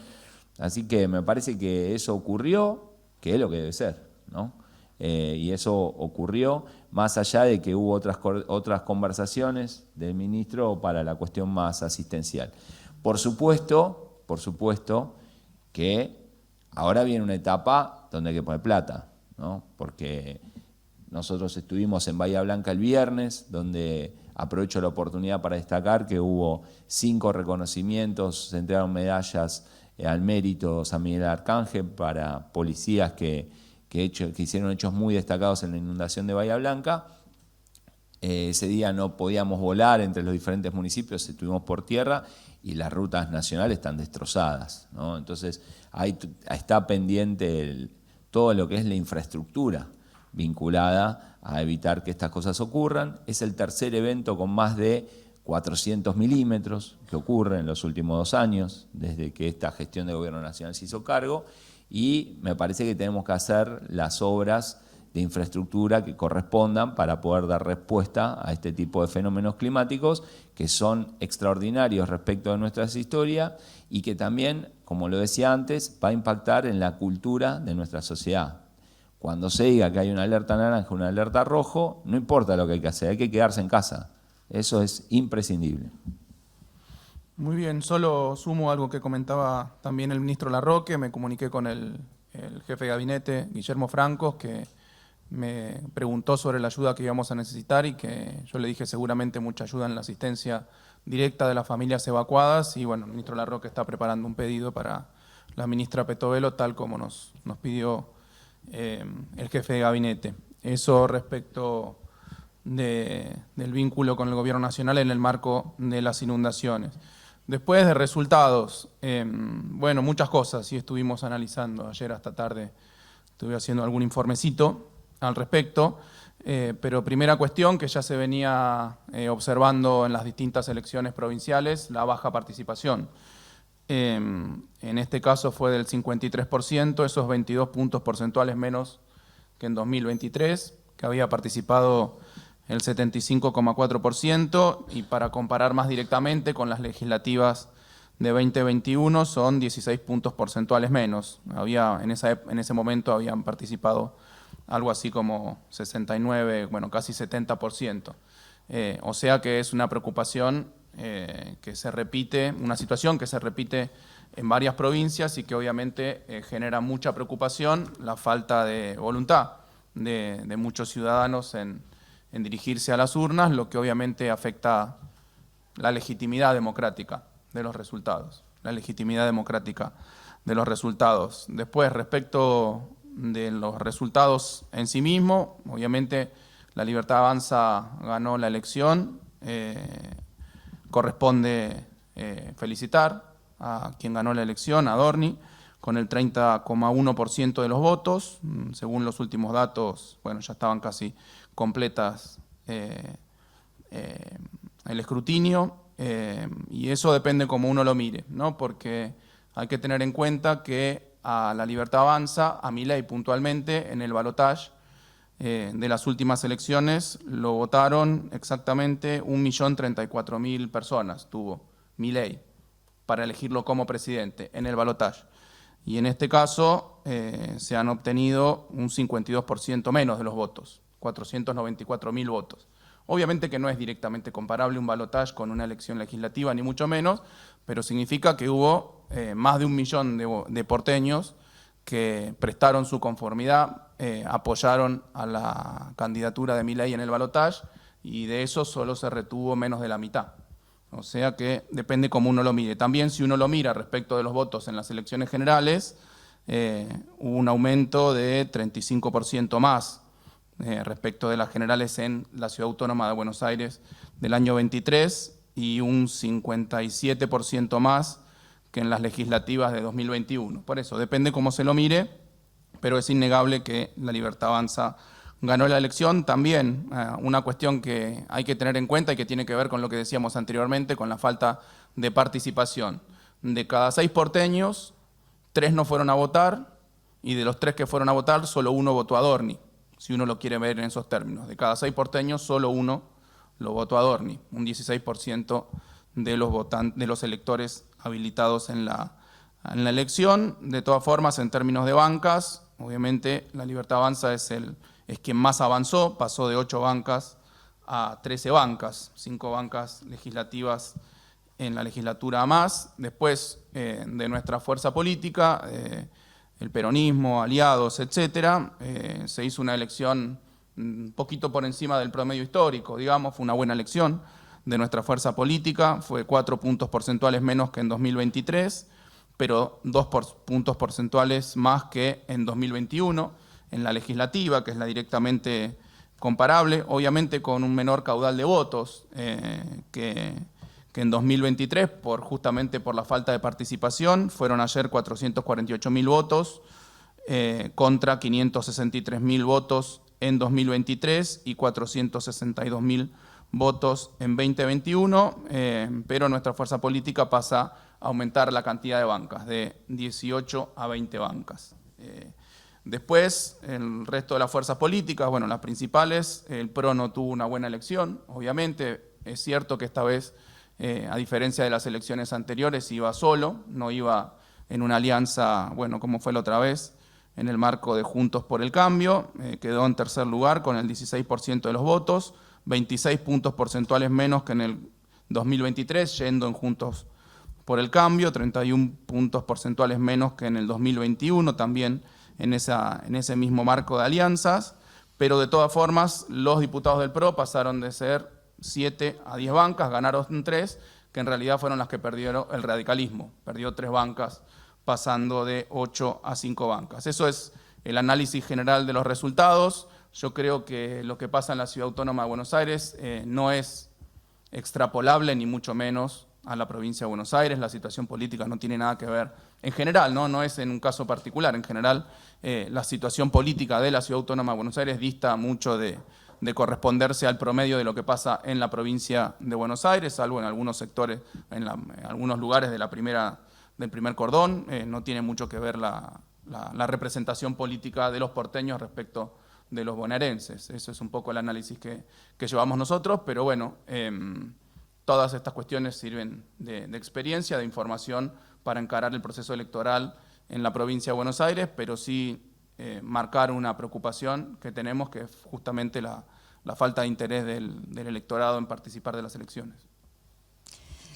Así que me parece que eso ocurrió, que es lo que debe ser, ¿no? Y eso ocurrió, más allá de que hubo otras conversaciones del ministro para la cuestión más asistencial. Por supuesto que ahora viene una etapa donde hay que poner plata, ¿no? Porque nosotros estuvimos en Bahía Blanca el viernes, donde aprovecho la oportunidad para destacar que hubo 5 reconocimientos, se entregaron medallas al mérito San Miguel Arcángel para policías que hicieron hechos muy destacados en la inundación de Bahía Blanca. Ese día no podíamos volar entre los diferentes municipios, estuvimos por tierra y las rutas nacionales están destrozadas, ¿no? Entonces ahí está pendiente todo lo que es la infraestructura vinculada a evitar que estas cosas ocurran. Es el tercer evento con más de 400 milímetros que ocurre en los últimos 2 años, desde que esta gestión de gobierno nacional se hizo cargo, y me parece que tenemos que hacer las obras de infraestructura que correspondan para poder dar respuesta a este tipo de fenómenos climáticos que son extraordinarios respecto de nuestra historia y que también, como lo decía antes, va a impactar en la cultura de nuestra sociedad. Cuando se diga que hay una alerta naranja, una alerta rojo, no importa lo que hay que hacer, hay que quedarse en casa. Eso es imprescindible. Muy bien, solo sumo algo que comentaba también el ministro Larroque. Me comuniqué con el jefe de gabinete, Guillermo Francos, que me preguntó sobre la ayuda que íbamos a necesitar y que yo le dije seguramente mucha ayuda en la asistencia directa de las familias evacuadas. Y bueno, el ministro Larroque está preparando un pedido para la ministra Petovelo, tal como nos pidió el jefe de gabinete. Eso respecto del vínculo con el gobierno nacional en el marco de las inundaciones. Después de resultados, bueno, muchas cosas, sí estuvimos analizando ayer hasta tarde, estuve haciendo algún informecito al respecto, pero primera cuestión que ya se venía observando en las distintas elecciones provinciales, la baja participación. En este caso fue del 53%, esos 22 puntos porcentuales menos que en 2023, que había participado el 75,4%, y para comparar más directamente con las legislativas de 2021 son 16 puntos porcentuales menos. En ese momento habían participado algo así como 69, bueno, casi 70%. O sea que es una preocupación que se repite, una situación que se repite en varias provincias y que obviamente genera mucha preocupación la falta de voluntad de muchos ciudadanos en dirigirse a las urnas, lo que obviamente afecta la legitimidad democrática de los resultados. Después, respecto de los resultados en sí mismos, obviamente la Libertad Avanza ganó la elección, corresponde felicitar a quien ganó la elección, a Dorni, con el 30,1% de los votos. Según los últimos datos, bueno, ya estaban casi completas el escrutinio, y eso depende como uno lo mire, ¿no? Porque hay que tener en cuenta que a La Libertad Avanza, a Milei puntualmente, en el balotaje de las últimas elecciones, lo votaron exactamente 1.034.000 personas, tuvo Milei, para elegirlo como presidente en el balotaje. Y en este caso se han obtenido un 52% menos de los votos, 494.000 votos. Obviamente que no es directamente comparable un balotaje con una elección legislativa, ni mucho menos, pero significa que hubo más de 1 millón de porteños que prestaron su conformidad, apoyaron a la candidatura de Milei en el balotaje, y de eso solo se retuvo menos de la mitad. O sea que depende cómo uno lo mire. También si uno lo mira respecto de los votos en las elecciones generales, hubo un aumento de 35% más respecto de las generales en la Ciudad Autónoma de Buenos Aires del año 23 y un 57% más que en las legislativas de 2021. Por eso, depende cómo se lo mire, pero es innegable que La Libertad Avanza ganó la elección. También una cuestión que hay que tener en cuenta y que tiene que ver con lo que decíamos anteriormente, con la falta de participación. De cada 6 porteños, 3 no fueron a votar, y de los 3 que fueron a votar, solo 1 votó a Dorni, si uno lo quiere ver en esos términos. De cada 6 porteños, solo 1 lo votó a Dorni, un 16% de los electores habilitados en la elección. De todas formas, en términos de bancas, obviamente La Libertad Avanza es quien más avanzó, pasó de 8 bancas a 13 bancas, 5 bancas legislativas en la legislatura más. Después de nuestra fuerza política, el peronismo, aliados, etcétera, se hizo una elección un poquito por encima del promedio histórico, digamos, fue una buena elección de nuestra fuerza política, fue 4 puntos porcentuales menos que en 2023, pero 2 puntos porcentuales más que en 2021, en la legislativa, que es la directamente comparable, obviamente con un menor caudal de votos que en 2023, justamente por la falta de participación. Fueron ayer 448.000 votos contra 563.000 votos en 2023 y 462.000 votos en 2021, pero nuestra fuerza política pasa a aumentar la cantidad de bancas, de 18 a 20 bancas. Después, el resto de las fuerzas políticas, bueno, las principales, el PRO no tuvo una buena elección, obviamente. Es cierto que esta vez, a diferencia de las elecciones anteriores, iba solo, no iba en una alianza, bueno, como fue la otra vez, en el marco de Juntos por el Cambio. Quedó en tercer lugar con el 16% de los votos, 26 puntos porcentuales menos que en el 2023, yendo en Juntos por el Cambio, 31 puntos porcentuales menos que en el 2021, también en ese mismo marco de alianzas. Pero de todas formas, los diputados del PRO pasaron de ser 7 a 10 bancas, ganaron 3, que en realidad fueron las que perdieron el radicalismo. Perdió 3 bancas, pasando de 8 a 5 bancas. Eso es el análisis general de los resultados. Yo creo que lo que pasa en la Ciudad Autónoma de Buenos Aires no es extrapolable, ni mucho menos a la provincia de Buenos Aires. La situación política no tiene nada que ver, en general, no es en un caso particular, en general la situación política de la Ciudad Autónoma de Buenos Aires dista mucho de corresponderse al promedio de lo que pasa en la provincia de Buenos Aires, salvo en algunos sectores, en algunos lugares del primer cordón. No tiene mucho que ver la representación política de los porteños respecto de los bonaerenses. Eso es un poco el análisis que llevamos nosotros, pero bueno, todas estas cuestiones sirven de experiencia, de información para encarar el proceso electoral en la provincia de Buenos Aires, pero sí marcar una preocupación que tenemos, que es justamente la falta de interés del electorado en participar de las elecciones.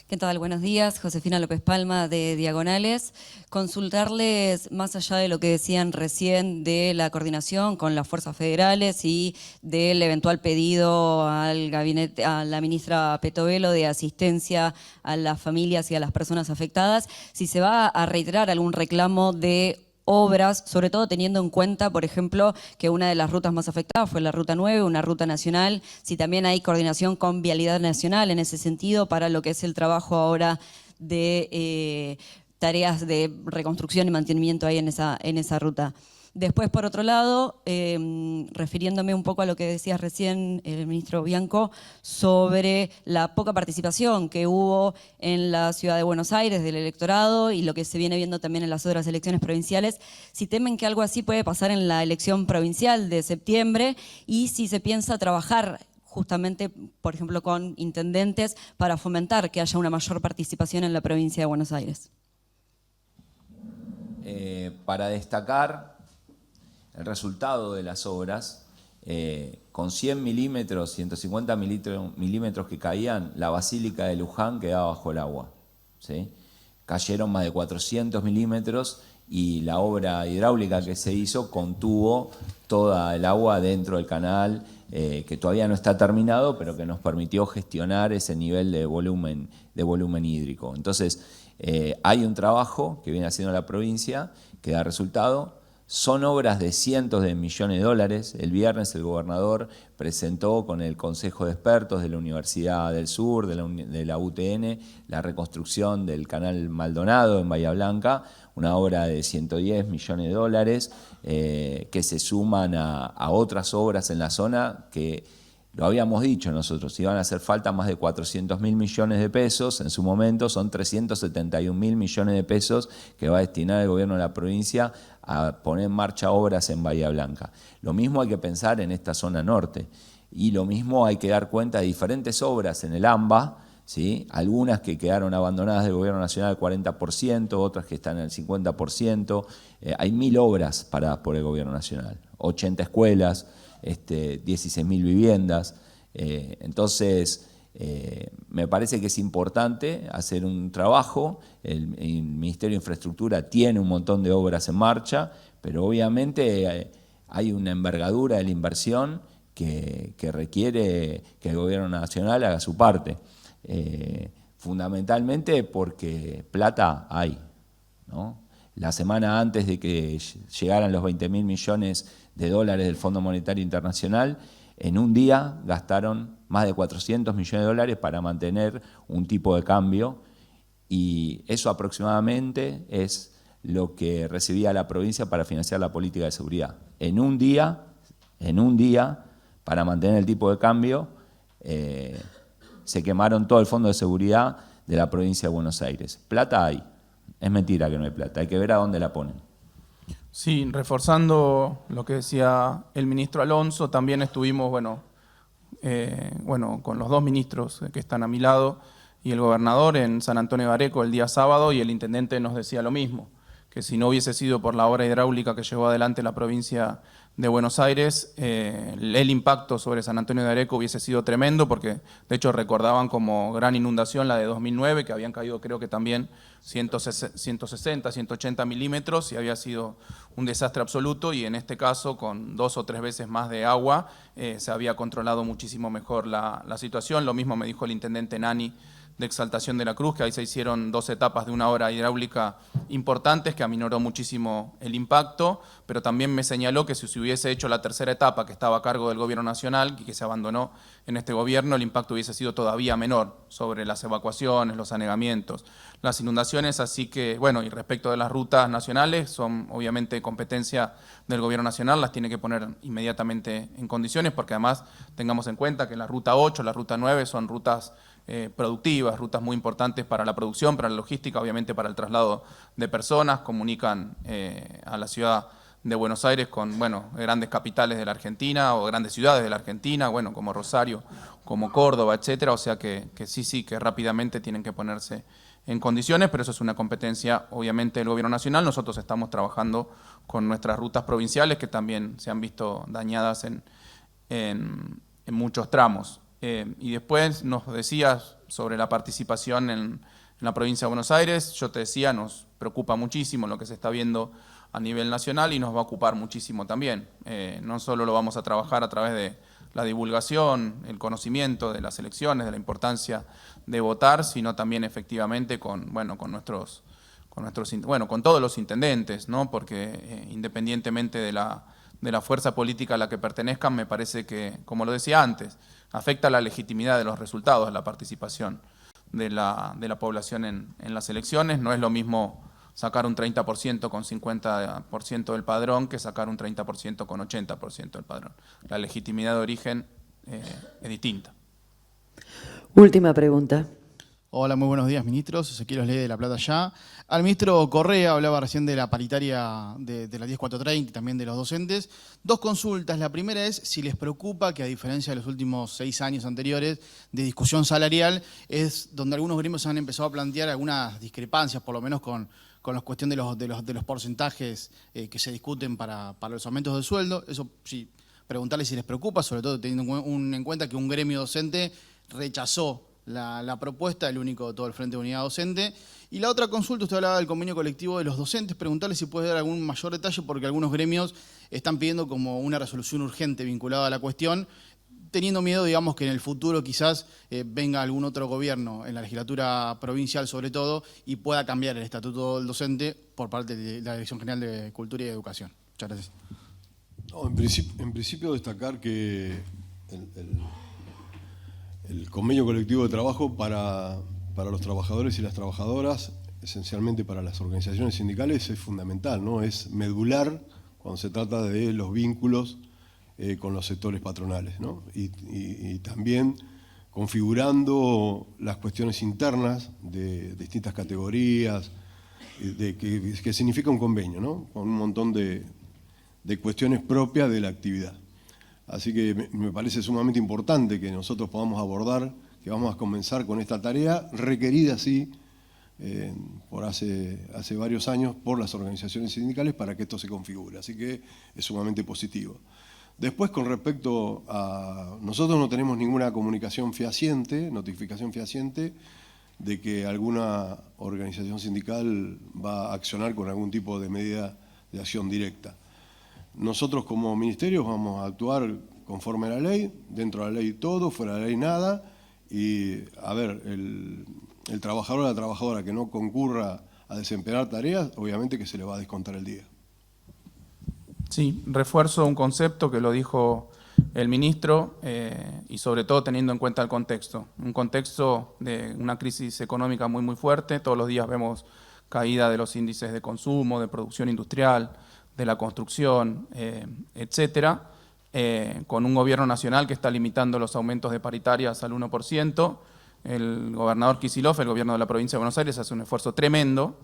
¿Qué tal? Buenos días. Josefina López Palma, de Diagonales. Consultarles, más allá de lo que decían recién de la coordinación con las fuerzas federales y del eventual pedido al gabinete, a la ministra Petovelo, de asistencia a las familias y a las personas afectadas, si se va a reiterar algún reclamo de obras, sobre todo teniendo en cuenta, por ejemplo, que una de las rutas más afectadas fue la Ruta 9, una ruta nacional, si también hay coordinación con Vialidad Nacional en ese sentido para lo que es el trabajo ahora de tareas de reconstrucción y mantenimiento ahí en esa ruta. Después, por otro lado, refiriéndome un poco a lo que decía recién el ministro Bianco sobre la poca participación que hubo en la ciudad de Buenos Aires del electorado y lo que se viene viendo también en las otras elecciones provinciales, si temen que algo así puede pasar en la elección provincial de septiembre y si se piensa trabajar justamente, por ejemplo, con intendentes para fomentar que haya una mayor participación en la provincia de Buenos Aires. Para destacar el resultado de las obras, con 100 milímetros, 150 milímetros que caían, la Basílica de Luján quedaba bajo el agua, ¿sí? Cayeron más de 400 milímetros y la obra hidráulica que se hizo contuvo toda el agua dentro del canal, que todavía no está terminado, pero que nos permitió gestionar ese nivel de volumen hídrico. Entonces, hay un trabajo que viene haciendo la provincia que da resultado. Son obras de cientos de millones de dólares. El viernes el gobernador presentó con el Consejo de Expertos de la Universidad del Sur, de la UTN, la reconstrucción del Canal Maldonado en Bahía Blanca, una obra de 110 millones de dólares que se suman a otras obras en la zona que, lo habíamos dicho nosotros, iban a hacer falta más de 400.000 millones de pesos, en su momento son 371.000 millones de pesos que va a destinar el gobierno de la provincia a poner en marcha obras en Bahía Blanca. Lo mismo hay que pensar en esta zona norte y lo mismo hay que dar cuenta de diferentes obras en el AMBA, ¿sí? Algunas que quedaron abandonadas del gobierno nacional al 40%, otras que están al 50%. Hay 1.000 obras paradas por el gobierno nacional, 80 escuelas, 16.000 viviendas. Entonces, me parece que es importante hacer un trabajo. El Ministerio de Infraestructura tiene un montón de obras en marcha, pero obviamente hay una envergadura de la inversión que requiere que el gobierno nacional haga su parte. Fundamentalmente porque plata hay, ¿no? La semana antes de que llegaran los 20.000 millones de dólares del Fondo Monetario Internacional, en un día gastaron más de 400 millones de dólares para mantener un tipo de cambio y eso aproximadamente es lo que recibía la provincia para financiar la política de seguridad. En un día, para mantener el tipo de cambio, se quemaron todo el fondo de seguridad de la provincia de Buenos Aires. Plata hay. Es mentira que no hay plata, hay que ver a dónde la ponen. Sí, reforzando lo que decía el ministro Alonso, también estuvimos, con los dos ministros que están a mi lado y el gobernador en San Antonio de Areco el día sábado y el intendente nos decía lo mismo, que si no hubiese sido por la obra hidráulica que llevó adelante la provincia de Buenos Aires, el impacto sobre San Antonio de Areco hubiese sido tremendo, porque de hecho recordaban como gran inundación la de 2009, que habían caído creo que también 160, 180 milímetros y había sido un desastre absoluto, y en este caso con 2 o 3 veces más de agua se había controlado muchísimo mejor la situación. Lo mismo me dijo el intendente Nani de Exaltación de la Cruz, que ahí se hicieron 2 etapas de una obra hidráulica importantes que aminoró muchísimo el impacto, pero también me señaló que si se hubiese hecho la 3ª etapa que estaba a cargo del gobierno nacional y que se abandonó en este gobierno, el impacto hubiese sido todavía menor sobre las evacuaciones, los anegamientos, las inundaciones. Así que, y respecto de las rutas nacionales, son obviamente competencia del gobierno nacional, las tiene que poner inmediatamente en condiciones, porque además tengamos en cuenta que la ruta 8, la ruta 9 son rutas productivas, rutas muy importantes para la producción, para la logística, obviamente para el traslado de personas, comunican a la ciudad de Buenos Aires con grandes capitales de la Argentina o grandes ciudades de la Argentina, como Rosario, como Córdoba, etcétera. O sea que sí, que rápidamente tienen que ponerse en condiciones, pero eso es una competencia obviamente del gobierno nacional. Nosotros estamos trabajando con nuestras rutas provinciales que también se han visto dañadas en muchos tramos. Y después nos decías sobre la participación en la provincia de Buenos Aires. Yo te decía, nos preocupa muchísimo lo que se está viendo a nivel nacional y nos va a ocupar muchísimo también. No solo lo vamos a trabajar a través de la divulgación, el conocimiento de las elecciones, de la importancia de votar, sino también efectivamente con todos los intendentes, ¿no? Porque independientemente de la fuerza política a la que pertenezcan, me parece que, como lo decía antes, afecta la legitimidad de los resultados de la participación de la población en las elecciones. No es lo mismo sacar un 30% con 50% del padrón que sacar un 30% con 80% del padrón. La legitimidad de origen es distinta. Última pregunta. Hola, muy buenos días, ministros. Ezequiel Osley de La Plata ya. Al ministro Correa hablaba recién de la paritaria de la 10430 y también de los docentes. Dos consultas. La primera es si les preocupa que, a diferencia de los últimos 6 años anteriores de discusión salarial, es donde algunos gremios han empezado a plantear algunas discrepancias, por lo menos con la cuestión de los porcentajes que se discuten para los aumentos de sueldo. Eso sí, preguntarles si les preocupa, sobre todo teniendo en cuenta que un gremio docente rechazó la propuesta, el único de todo el Frente de Unidad Docente. Y la otra consulta, usted hablaba del convenio colectivo de los docentes, preguntarle si puede dar algún mayor detalle, porque algunos gremios están pidiendo como una resolución urgente vinculada a la cuestión, teniendo miedo, digamos, que en el futuro quizás venga algún otro gobierno, en la legislatura provincial sobre todo, y pueda cambiar el estatuto del docente por parte de la Dirección General de Cultura y Educación. Muchas gracias. No, en principio destacar que el convenio colectivo de trabajo para los trabajadores y las trabajadoras, esencialmente para las organizaciones sindicales, es fundamental, ¿no? Es medular cuando se trata de los vínculos con los sectores patronales, ¿no? Y también configurando las cuestiones internas de distintas categorías, que significa un convenio, ¿no? Con un montón de cuestiones propias de la actividad. Así que me parece sumamente importante que nosotros podamos abordar, que vamos a comenzar con esta tarea, requerida así por hace varios años por las organizaciones sindicales para que esto se configure. Así que es sumamente positivo. Después, con respecto a... Nosotros no tenemos ninguna comunicación fehaciente, notificación fehaciente, de que alguna organización sindical va a accionar con algún tipo de medida de acción directa. Nosotros como ministerios vamos a actuar conforme a la ley, dentro de la ley todo, fuera de la ley nada, y a ver, el trabajador o la trabajadora que no concurra a desempeñar tareas, obviamente que se le va a descontar el día. Sí, refuerzo un concepto que lo dijo el ministro y sobre todo teniendo en cuenta el contexto. Un contexto de una crisis económica muy, muy fuerte. Todos los días vemos caída de los índices de consumo, de producción industrial, de la construcción, etcétera, con un gobierno nacional que está limitando los aumentos de paritarias al 1%. El gobernador Kicillof, el gobierno de la provincia de Buenos Aires, hace un esfuerzo tremendo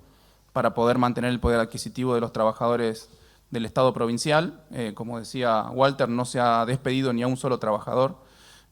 para poder mantener el poder adquisitivo de los trabajadores del Estado provincial. Como decía Walter, no se ha despedido ni a un solo trabajador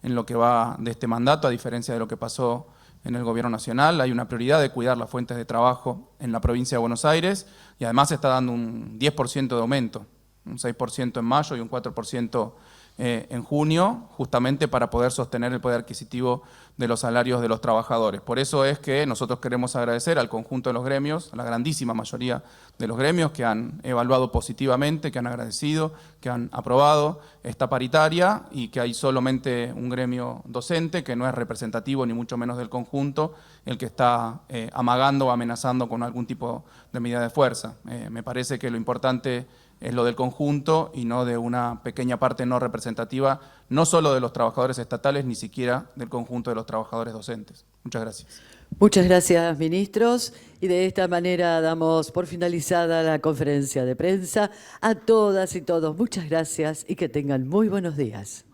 en lo que va de este mandato, a diferencia de lo que pasó en el gobierno nacional. Hay una prioridad de cuidar las fuentes de trabajo en la provincia de Buenos Aires y además se está dando un 10% de aumento, un 6% en mayo y un 4% en junio, justamente para poder sostener el poder adquisitivo de los salarios de los trabajadores. Por eso es que nosotros queremos agradecer al conjunto de los gremios, a la grandísima mayoría de los gremios que han evaluado positivamente, que han agradecido, que han aprobado esta paritaria y que hay solamente un gremio docente que no es representativo ni mucho menos del conjunto, el que está amagando o amenazando con algún tipo de medida de fuerza. Me parece que lo importante es lo del conjunto y no de una pequeña parte no representativa, no solo de los trabajadores estatales, ni siquiera del conjunto de los trabajadores docentes. Muchas gracias. Muchas gracias, ministros. Y de esta manera damos por finalizada la conferencia de prensa. A todas y todos, muchas gracias y que tengan muy buenos días.